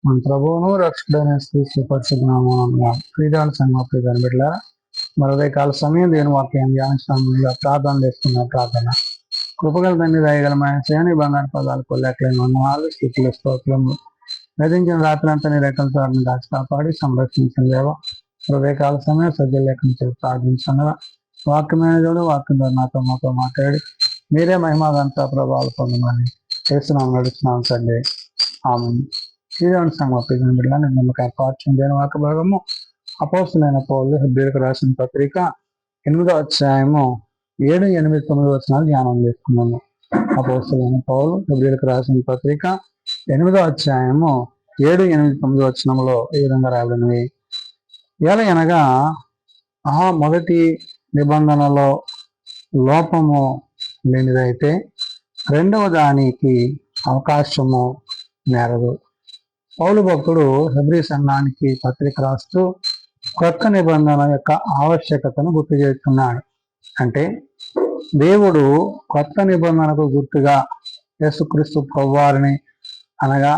మన ప్రభువును రక్షకుడైన శ్రీ పరిశుద్ధనామమున క్రీడాల సంగతి కనిపెట్ల మరొక సమయం దేని వాక్యాన్ని ధ్యానించడంగా ప్రార్థన చేస్తున్న ప్రార్థన కృపగల తండ్రి దయగల సేని బంగారు పదాలు కొల్లెట్లైన వందనాలు స్థితుల స్తోత్రము గతించిన రాత్రంతా నీ రెక్కల చాటును దాచి కాపాడి సంరక్షించిన దేవ హృదయకాల సమయం సజ్జ లేఖను ప్రార్థించగా వాక్యమైన చూడు వాక్యం ద్వారా మాతో మాట్లాడి మీరే మహిమాదంతా ప్రభావాలు పొందమని చేస్తున్నాం నడుస్తున్నాం తండ్రి ఆమె శ్రీరామ సంగం బిడ్డ నమ్మకం పాఠ్యం దేని వాక్య భాగము అపోస్తులైన పౌలు హెబ్రీయులకు రాసిన పత్రిక 8వ అధ్యాయము 7, 8, 9 వచనాలు ధ్యానం చేసుకున్నాము. అపోస్తులైన పౌలు హెబ్రీయులకు రాసిన పత్రిక 8వ అధ్యాయము 7, 8, 9 వచనంలో ఈ విధంగా రాబడినవి. ఎలా అనగా మొదటి నిబంధనలో లోపము లేనిదైతే రెండవ దానికి అవకాశము నేరదు. పౌలు భక్తుడు హెబ్రీ సంఘానికి పత్రిక రాస్తూ కొత్త నిబంధన యొక్క ఆవశ్యకతను గుర్తు చేస్తున్నాడు. అంటే దేవుడు కొత్త నిబంధనకు గుర్తుగా యేసుక్రీస్తు ప్రభువారిని అనగా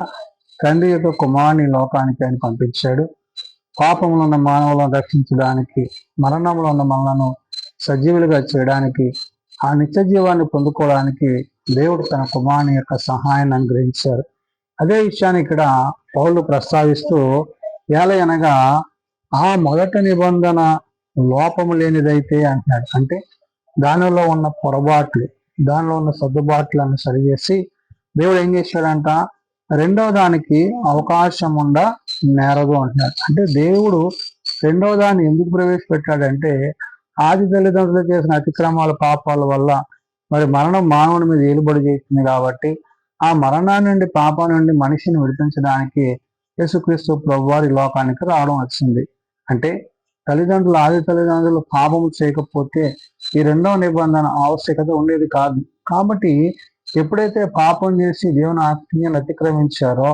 తండ్రి యొక్క కుమారుని లోకానికి ఆయన పంపించాడు. పాపంలో ఉన్న మానవులను రక్షించడానికి, మరణంలో ఉన్న మనలను సజీవులుగా చేయడానికి, ఆ నిత్య జీవాన్ని పొందుకోవడానికి దేవుడు తన కుమారుని యొక్క సహాయాన్ని అనుగ్రహించారు. అదే విషయాన్ని ఇక్కడ పౌలు ప్రస్తావిస్తూ అనగా మొదటి నిబంధన లోపము లేనిదైతే అంటున్నాడు. అంటే దానిలో ఉన్న పొరపాట్లు, దానిలో ఉన్న సర్దుబాట్లను సరిచేసి దేవుడు ఏం చేశాడంట, రెండవ దానికి అవకాశం నేరదు అంటున్నాడు. అంటే దేవుడు రెండవ దాన్ని ఎందుకు ప్రవేశపెట్టాడంటే ఆది తల్లిదండ్రులు చేసిన అతిక్రమాల పాపాల వల్ల మరి మరణం మానవుని మీద ఏలుబడి చేస్తుంది కాబట్టి ఆ మరణాన్ని నుండి, పాపం నుండి మనిషిని విడిపించడానికి యేసుక్రీస్తు ప్రభువారి లోకానికి రావడం వచ్చింది. అంటే ఆది తల్లిదండ్రులు పాపము చేయకపోతే ఈ రెండవ నిబంధన ఆవశ్యకత ఉండేది కాదు. కాబట్టి ఎప్పుడైతే పాపం చేసి దేవుని ఆజ్ఞను అతిక్రమించారో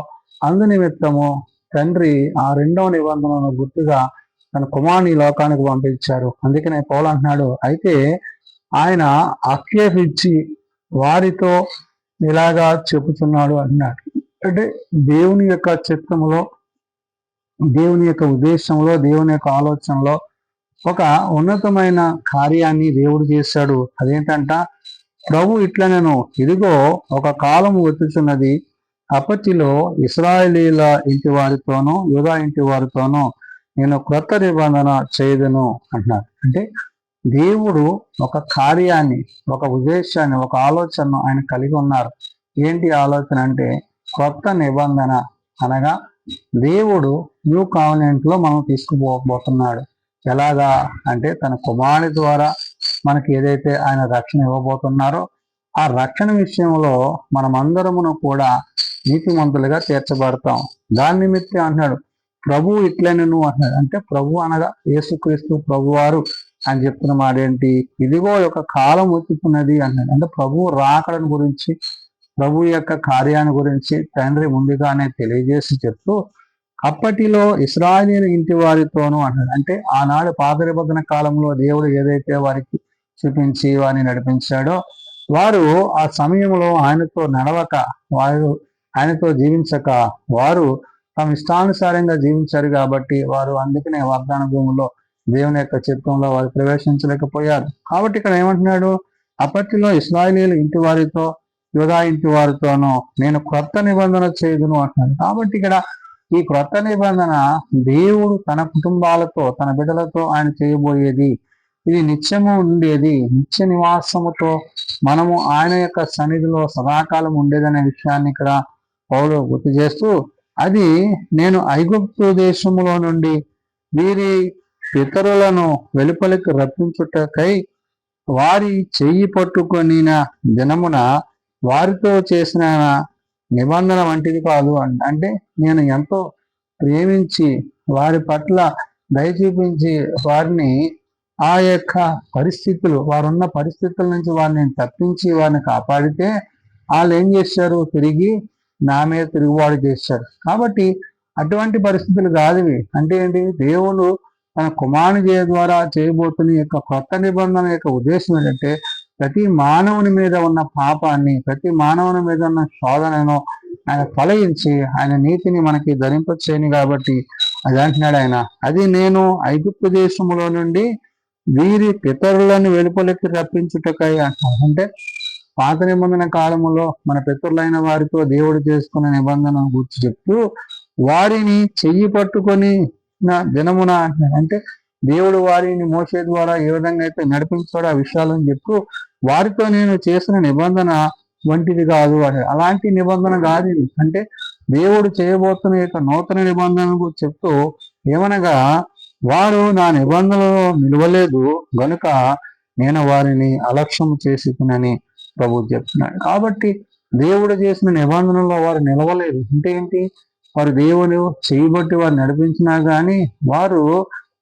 అందు నిమిత్తము తండ్రి ఆ రెండవ నిబంధనను గుర్తుగా తన కుమారుని లోకానికి పంపించారు. అందుకనే పౌలు అంటున్నాడు, అయితే ఆయన ఆక్షేపించి వారితో ఇలాగా చెబుతున్నాడు అన్నాడు. అంటే దేవుని యొక్క చిత్తంలో, దేవుని యొక్క ఉద్దేశంలో, దేవుని యొక్క ఆలోచనలో ఒక ఉన్నతమైన కార్యాన్ని దేవుడు చేశాడు. అదేంటంట, ప్రభు ఇట్లా నేను ఇదిగో ఒక కాలం వచ్చుచున్నది, అప్పటిలో ఇశ్రాయేలీల ఇంటి వారితోనూ యూదా ఇంటి వారితోనూ నేను క్రొత్త నిబంధన చేయదును అంటున్నాడు. అంటే దేవుడు ఒక కార్యాన్ని, ఒక ఉద్దేశాన్ని, ఒక ఆలోచనను ఆయన కలిగి ఉన్నారు. ఏంటి ఆలోచన అంటే కొత్త నిబంధన అనగా దేవుడు న్యూ కావనెంట్ లో మనం తీసుకుపోతున్నాడు. ఎలాగా అంటే తన కుమారుని ద్వారా మనకి ఏదైతే ఆయన రక్షణ ఇవ్వబోతున్నారో ఆ రక్షణ విషయంలో మనమందరమును కూడా నీతిమంతులుగా తీర్చబడతాం. దాని నిమిత్తం అంటున్నాడు, ప్రభు ఇట్లనను అంటున్నాడు. అంటే ప్రభు అనగా యేసుక్రీస్తు ప్రభువారు అని చెప్తున్న మాట ఏంటి, ఇదిగో ఒక కాలం వచ్చుతున్నది అంటున్నాడు. అంటే ప్రభు రాకడను గురించి, ప్రభు యొక్క కార్యాన్ని గురించి తండ్రి ముందుగానే తెలియజేసి చెప్తూ అప్పటిలో ఇశ్రాయేలీయుల ఇంటి వారితోనూ అంటాడు. అంటే ఆనాడు పాత నిబంధన కాలంలో దేవుడు ఏదైతే వారికి చూపించి వారిని నడిపించాడో వారు ఆ సమయంలో ఆయనతో నడవక, వారు ఆయనతో జీవించక, వారు తమ ఇష్టానుసారంగా జీవించారు కాబట్టి వారు అందుకనే వాగ్దాన భూమిలో దేవుని యొక్క చిత్తంలో వారు ప్రవేశించలేకపోయారు. కాబట్టి ఇక్కడ ఏమంటున్నాడు, అప్పటిలో ఇశ్రాయేలీయుల ఇంటి వారితో యూదా ఇంటి వారితోనూ నేను క్రొత్త నిబంధన చేయదును అంటున్నాడు. కాబట్టి ఇక్కడ ఈ క్రొత్త నిబంధన దేవుడు తన కుటుంబాలతో, తన బిడ్డలతో ఆయన చేయబోయేది. ఇది నిత్యము ఉండేది, నిత్య నివాసముతో మనము ఆయన యొక్క సన్నిధిలో సదాకాలం ఉండేదనే విషయాన్ని ఇక్కడ పౌలు గుర్తు చేస్తూ, అది నేను ఐగుప్తు దేశములో నుండి వీరి పితరులను వెలుపలికి రప్పించుటకై వారి చెయ్యి పట్టుకొనిన దినమున వారితో చేసిన నిబంధన వంటిది కాదు. అంటే నేను ఎంతో ప్రేమించి వారి పట్ల దయ చూపించి వారిని ఆ యొక్క పరిస్థితులు, వారున్న పరిస్థితుల నుంచి వారిని తప్పించి వారిని కాపాడితే వాళ్ళు ఏం చేశారు, తిరిగి నా మీద తిరుగుబాటు చేశారు. కాబట్టి అటువంటి పరిస్థితులు కాదువి. అంటే ఏంటి, దేవుడు తన కుమారుని ద్వారా చేయబోతున్న యొక్క కొత్త నిబంధన యొక్క ఉద్దేశం ఏంటంటే ప్రతి మానవుని మీద ఉన్న పాపాన్ని, ప్రతి మానవుని మీద ఉన్న శోధనను, ఆయన ఫలయించి ఆయన నీతిని మనకి ధరింపచేయను కాబట్టి అది అంటున్నాడు ఆయన. అది నేను ఐగుప్తు దేశములో నుండి వీరి పితరులను వెలుపలెత్తి రప్పించుటకై అంటున్నాడు. అంటే పాత నిబంధన కాలములో మన పితరులైన వారితో దేవుడు చేసుకున్న నిబంధన గురించి చెప్తూ వారిని చెయ్యి పట్టుకొని దినమున అంటున్నాడు. అంటే దేవుడు వారిని మోసే ద్వారా ఏ విధంగా అయితే నడిపించాడో ఆ విషయాలను చెప్తూ వారితో నేను చేసిన నిబంధన వంటిది కాదు అని. అలాంటి నిబంధన కాదు ఇది. అంటే దేవుడు చేయబోతున్న యొక్క నూతన నిబంధన గురించి చెప్తూ ఏమనగా వారు నా నిబంధనలో నిలవలేదు గనుక నేను వారిని అలక్ష్యం చేసి తినని ప్రభు చెప్తున్నాడు. కాబట్టి దేవుడు చేసిన నిబంధనలో వారు నిలవలేదు అంటే ఏంటి? వారు దేవుడు చేయబట్టి వారు నడిపించినా గాని వారు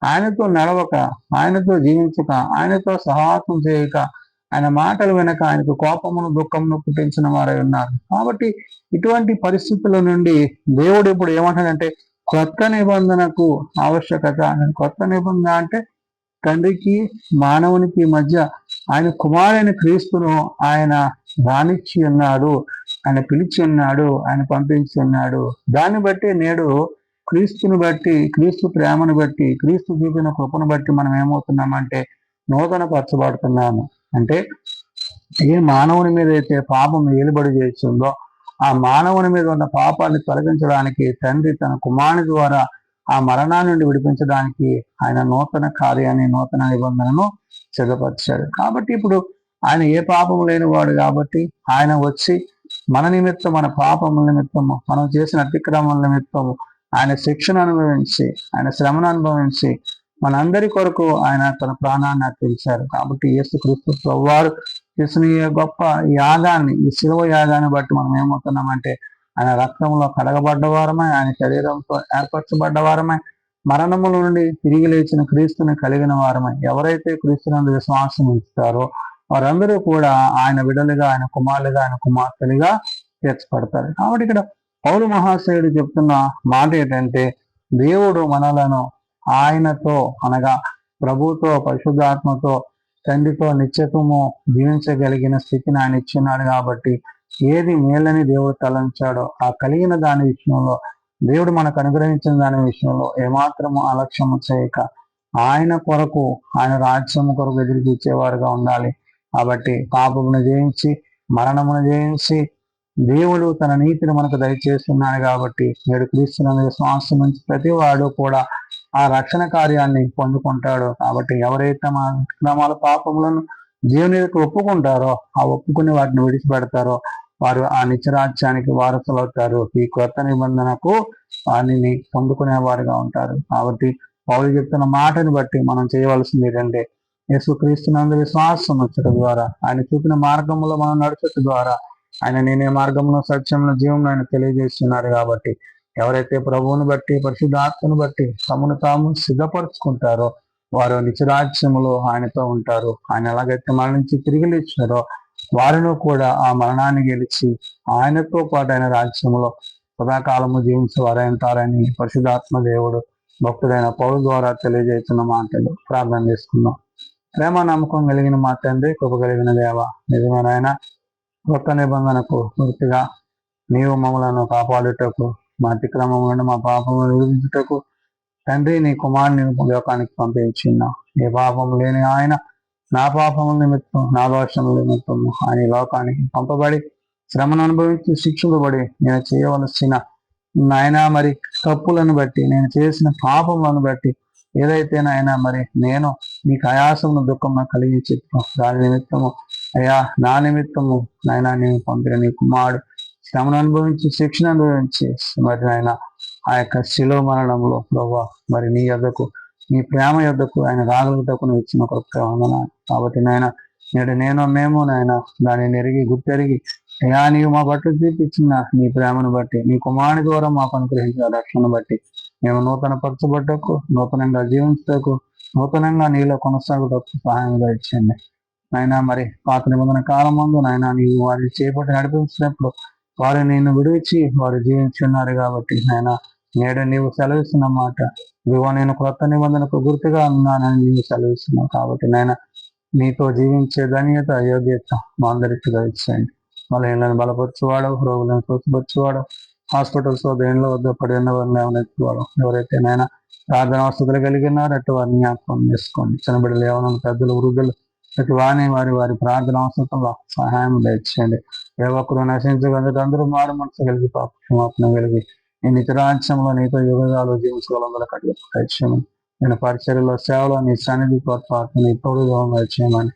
ఆయనతో నడవక, ఆయనతో జీవించక, ఆయనతో సహాసం చేయక, ఆయన మాటలు వినక ఆయనకు కోపమును దుఃఖమును పుట్టించిన వారై ఉన్నారు. కాబట్టి ఇటువంటి పరిస్థితుల నుండి దేవుడు ఇప్పుడు ఏమంటాడంటే కొత్త నిబంధనకు ఆవశ్యకత. కొత్త నిబంధన అంటే తండ్రికి మానవునికి మధ్య ఆయన కుమారుని క్రీస్తును ఆయన రానిచ్చి ఉన్నాడు, ఆయన పిలిచి ఉన్నాడు, ఆయన పంపించి ఉన్నాడు. దాన్ని బట్టి నేడు క్రీస్తుని బట్టి, క్రీస్తు ప్రేమను బట్టి, క్రీస్తు చూపిన కృపను బట్టి మనం ఏమవుతున్నామంటే నూతన పరచబడుతున్నాము. అంటే ఏ మానవుని మీద అయితే పాపం ఏలుబడి చేస్తుందో ఆ మానవుని మీద ఉన్న పాపాన్ని తొలగించడానికి తండ్రి తన కుమారుని ద్వారా ఆ మరణాన్ని నుండి విడిపించడానికి ఆయన నూతన కార్యాన్ని, నూతన నిబంధనను సిద్ధపరిచాడు. కాబట్టి ఇప్పుడు ఆయన ఏ పాపము లేని వాడు కాబట్టి ఆయన వచ్చి మన నిమిత్తం, మన పాపముల నిమిత్తము, మనం చేసిన అతిక్రమముల నిమిత్తము ఆయన శిక్షను అనుభవించి, ఆయన శ్రమను అనుభవించి మనందరి కొరకు ఆయన తన ప్రాణాన్ని అర్పించారు. కాబట్టి యేసుక్రీస్తు ప్రభువారు చేసిన ఈ గొప్ప యాగాన్ని, ఈ శిలువ యాగాన్ని బట్టి మనం ఏమవుతున్నామంటే ఆయన రక్తంలో కడగబడ్డవారమై, ఆయన శరీరంతో ఏర్పరచబడ్డవారమై, మరణముల నుండి తిరిగి లేచిన క్రీస్తుని కలిగిన వారమై, ఎవరైతే క్రీస్తునందు విశ్వాసం ఉంచుతారో వారందరూ కూడా ఆయన బిడ్డలుగా, ఆయన కుమారులుగా, ఆయన కుమార్తెలుగా తీర్చబడతారు. కాబట్టి ఇక్కడ పౌలు మహాశయుడు చెప్తున్న మాట ఏంటంటే దేవుడు మనలను ఆయనతో అనగా ప్రభుతో, పరిశుద్ధాత్మతో, తండ్రితో నిత్యత్వము జీవించగలిగిన స్థితిని ఆయన ఇచ్చినాడు. కాబట్టి ఏది మేలని దేవుడు తలంచాడో ఆ కలిగిన దాని విషయంలో, దేవుడు మనకు అనుగ్రహించిన దాని విషయంలో ఏమాత్రము అలక్ష్యము చేయక ఆయన కొరకు, ఆయన రాజ్యము కొరకు ఎదురు చూచేవారుగా ఉండాలి. కాబట్టి పాపమును జయించి, మరణమును జయించి దేవుడు తన నీతిని మనకు దయచేస్తున్నాడు. కాబట్టి నేడు క్రీస్తునందు విశ్వాసం నుంచి ప్రతి వాడు కూడా ఆ రక్షణ కార్యాన్ని పొందుకుంటాడు. కాబట్టి ఎవరైతే మా అక్రమాల పాపములను దేవుని యొక్క ఒప్పుకుంటారో, ఆ ఒప్పుకుని వాటిని విడిచిపెడతారో వారు ఆ నిత్యరాజ్యానికి వారసులు అవుతారు. ఈ కొత్త నిబంధనకు వారిని పొందుకునే వారుగా ఉంటారు. కాబట్టి పౌలు చెప్తున్న మాటని బట్టి మనం చేయవలసింది ఏంటంటే యేసుక్రీస్తునందు విశ్వాసం వచ్చట ద్వారా, ఆయన చూపిన మార్గంలో మనం నడుచట ద్వారా ఆయన నేనే మార్గంలో, సత్యంలో, జీవంలో ఆయన తెలియజేస్తున్నారు. కాబట్టి ఎవరైతే ప్రభువుని బట్టి, పరిశుద్ధాత్మను బట్టి తమను తాము సిద్ధపరుచుకుంటారో వారు నిత్యరాజ్యములో ఆయనతో ఉంటారు. ఆయన ఎలాగైతే మరణించి తిరిగి లేచారో వారిను కూడా ఆ మరణాన్ని గెలిచి ఆయనతో పాటు ఆయన రాజ్యములో సదాకాలము జీవించే వారంటారని పరిశుద్ధాత్మ దేవుడు భక్తుడైన పౌలు ద్వారా తెలియజేస్తున్న మాటలు ప్రార్థన చేసుకున్నాం. ప్రేమ నమ్మకం కలిగిన మా తండ్రి, కృప కలిగిన దేవ, నిజమైన కొత్త నిబంధనకు పూర్తిగా నీవు మమ్మలను కాపాడుటకు, మా అతిక్రమం నుండి మా పాపములను విధించుటకు తండ్రి నీ కుమారుని లోకానికి పంపించిన్నావు. ఏ పాపం లేని ఆయన నా పాపముల నిమిత్తం, నా దోషముల నిమిత్తము ఆయన లోకానికి పంపబడి శ్రమను అనుభవించి శిక్షింపబడి నేను చేయవలసిన నాయన మరి తప్పులను బట్టి, నేను చేసిన పాపములను బట్టి ఏదైతే నాయన మరి నేను నీకు ఆయాసమును దుఃఖము కలిగించి దాని నిమిత్తము అయ్యా నా నిమిత్తము నాయన నేను పంపిన నీ కుమారుడు శ్రమను అనుభవించి, శిక్షణ అనుభవించి మరి నాయన ఆ యొక్క శిలువ మరణంలో ప్రభా మరి నీ యొద్దకు, నీ ప్రేమ యొద్దకు ఆయన రాగలుగుటకు నువ్వు ఇచ్చిన కొత్త వందనాలు. కాబట్టి నాయన నేడు మేము నాయన దానిని ఎరిగి గుర్తెరిగి అయ్యా నీవు మా పట్ల చూపించిన నీ ప్రేమను బట్టి, నీ కుమారుని ద్వారా మాకు అనుగ్రహించిన రక్షణను బట్టి మేము నూతన పరచబడ్డకు, నూతనంగా జీవించటకు, నూతనంగా నీలో కొనసాగుటకు సహాయంగా ఇచ్చింది. నాయన మరి పాత నిబంధన కాలం ముందు నాయన నీవు వారిని చేపట్టి నడిపించినప్పుడు వారు నిన్ను విడిచి వారు జీవించున్నారు. కాబట్టి నాయన నేడు నీవు సెలవిస్తున్న మాట, ఇదిగో నేను కొత్త నిబంధనకు గుర్తుగా ఉన్నానని నీవు సెలవిస్తున్నావు. కాబట్టి నాయన నీతో జీవించే ధన్యత, యోగ్యత మా అందరికీ ఇచ్చేయండి. బలహీనలను బలపరచువాడు, రోగులను స్వస్థపరచువాడు, హాస్పిటల్స్ దేనిలో వద్ద పడి ఉన్న వారిని లేవనెత్తువాడు. ఎవరైతే నైనా ప్రార్థన వసతులు కలిగి ఉన్నారో అటు వారిని జ్ఞాపకం చేసుకోండి. చిన్న బిడ్డలు, యవనులు, పెద్దలు, వృద్ధులు ప్రతి వారి ప్రార్థన అవసరంలో సహాయం దయచేయండి. ఏ ఒక్కరు నశించగలిగితే అందరూ మారు మనసు కలిగి పాప క్షమాపణ కలిగి ఈ నిత్యరాజ్యంలో నీతో యుగాలు జీవించగలందరూ కట్టి దయచేయమని, నేను పరిచర్యలో సేవలో నీ సన్నిధి పొరపాటు నీ తోడు దయచేయమని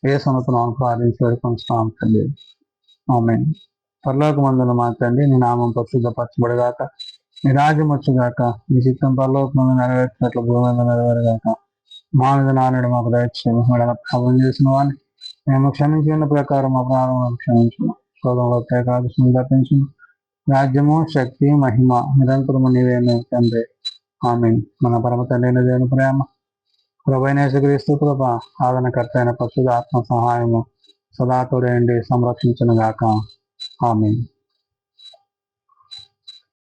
ఏ సొంతం ప్రార్థించి వేడుకొంచున్నాం తండ్రి. ఆమేన్. పరలోకమందున మా తండ్రి, నీ నామం పరిశుద్ధపరచబడగాక, నీ రాజ్యం వచ్చుగాక, నీ చిత్తం పరలోకమందు నెరవేర్చినట్లు భూమి మీద నెరవేరుగాక. మానవ నానుడు మాకు దయచేయము. పాపం చేసిన వాడిని మేము క్షమించిన ప్రకారం మా ప్రాణం క్షమించము. శోధంలో ప్రకాశం తప్పించము. రాజ్యము, శక్తి, మహిమ నిరంతరము నీవేను తండ్రి. ఆమేన్. మన పరమ తండ్రి అయిన దేవుని ప్రేమ, ప్రభువైన యేసుక్రీస్తు కృప, ఆదరణకర్త అయిన పరిశుద్ధ ఆత్మ సహాయము సదా తోడేండి సంరక్షించును గాక. ఆమేన్.